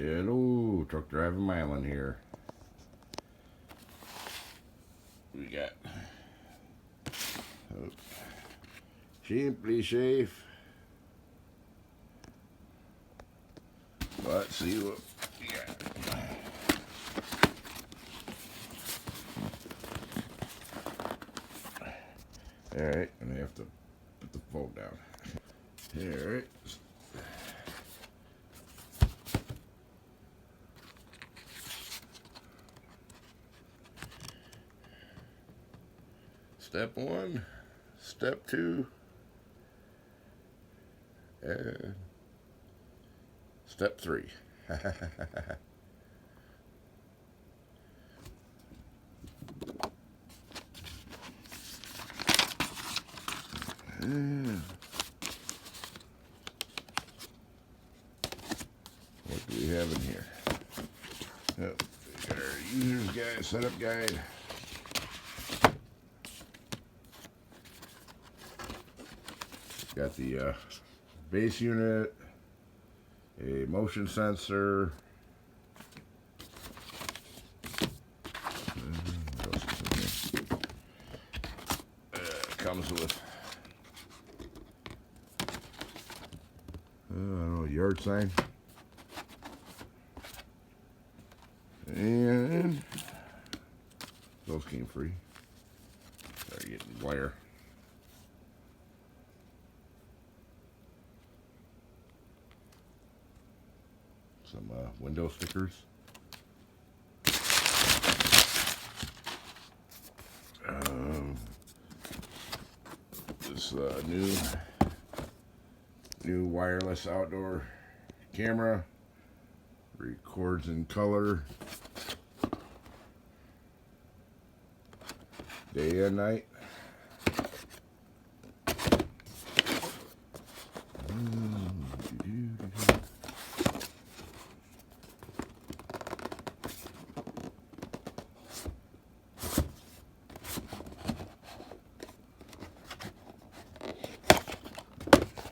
Hello, Truck Driving Mylan here. We got SimpliSafe. Let's see what we got. Alright, and I have to put the phone down. Alright. Step 1, step 2, and step 3. What do we have in here? Oh, we got our user's guide, setup guide. Got the base unit, a motion sensor. What else is in here? Comes with I don't know, yard sign. And those came free. Sorry, getting glare. Some window stickers. This new wireless outdoor camera, records in color, day and night.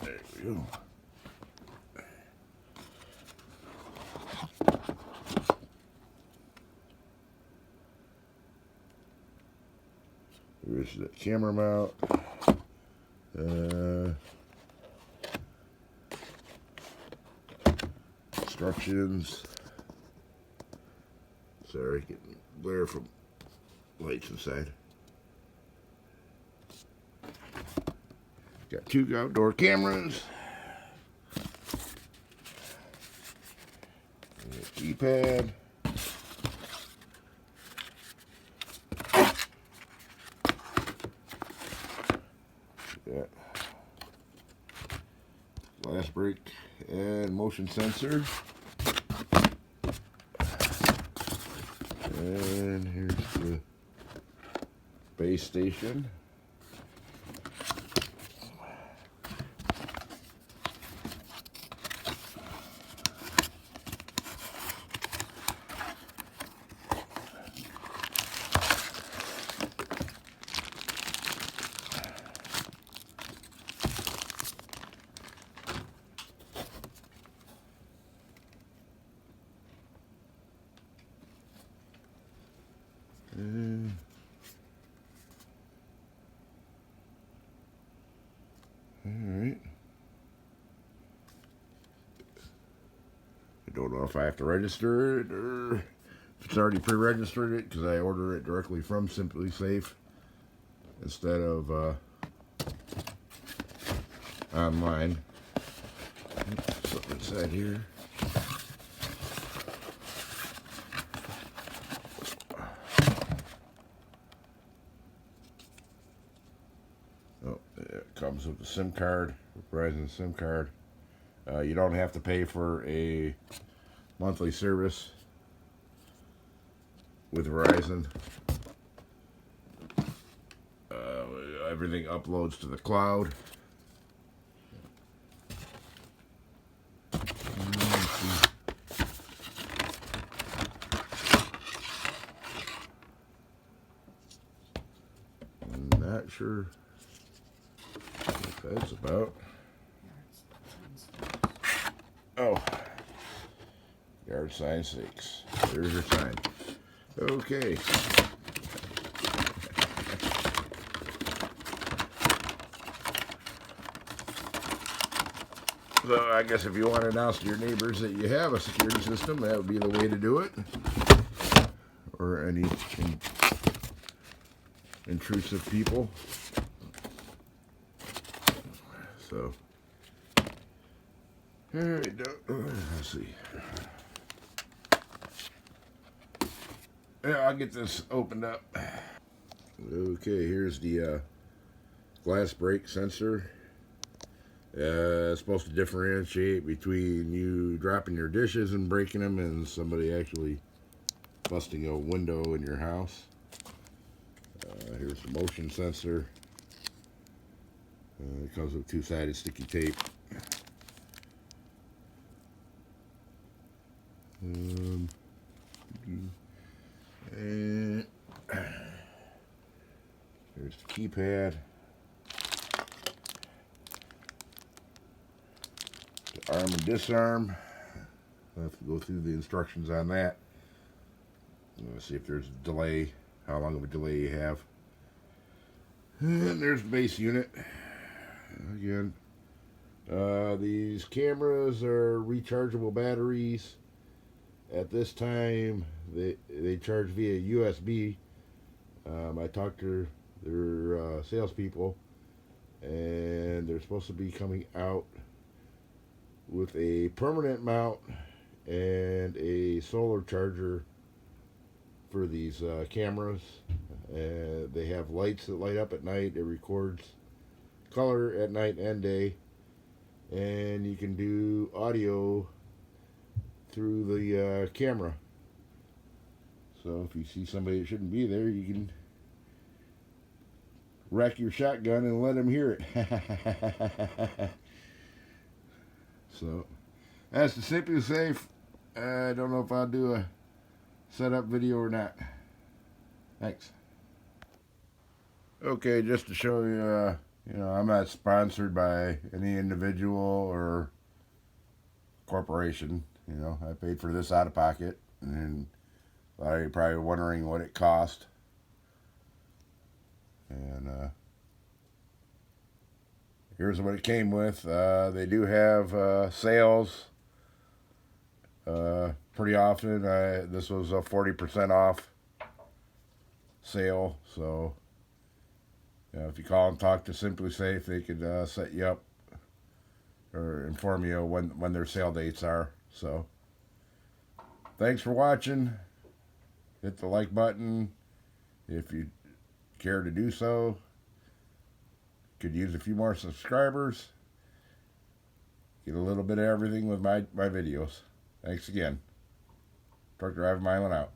There we go. Here's the camera mount. Instructions. Sorry, getting glare from lights inside. Got 2 outdoor cameras. Keypad. Got glass break and motion sensor. And here's the base station. Alright. I don't know if I have to register it or if it's already pre-registered it, because I order it directly from SimpliSafe instead of online. Something inside here. Oh, it comes with a SIM card, Verizon SIM card. You don't have to pay for a monthly service with Verizon. Everything uploads to the cloud. I'm not sure what that's about. Oh, Yard sign 6. There's your sign. Okay. So I guess if you want to announce to your neighbors that you have a security system, that would be the way to do it. Or any intrusive people. So, there we go. Let's see. Yeah, I'll get this opened up. Okay, here's the glass break sensor. It's supposed to differentiate between you dropping your dishes and breaking them and somebody actually busting a window in your house. Here's the motion sensor. It comes with two-sided sticky tape. And here's the keypad. The arm and disarm. I'll have to go through the instructions on that. Let's see if there's a delay, how long of a delay you have. And there's the base unit. Again, these cameras are rechargeable batteries. At this time, they charge via USB. I talked to their salespeople, and they're supposed to be coming out with a permanent mount and a solar charger for these cameras. They have lights that light up at night. It records color at night and day, and you can do audio through the camera. So if you see somebody that shouldn't be there, you can rack your shotgun and let them hear it. So that's the SimpliSafe. I don't know if I'll do a setup video or not. Thanks. Okay, just to show you, I'm not sponsored by any individual or corporation. I paid for this out of pocket, and a lot of you probably wondering what it cost. And here's what it came with. They do have sales pretty often. This was a 40% off sale, so if you call and talk to SimpliSafe, they could set you up or inform you when their sale dates are. So thanks for watching. Hit the like button if you care to do so. Could use a few more subscribers. Get a little bit of everything with my videos. Thanks again. Truck Driver Mylan out.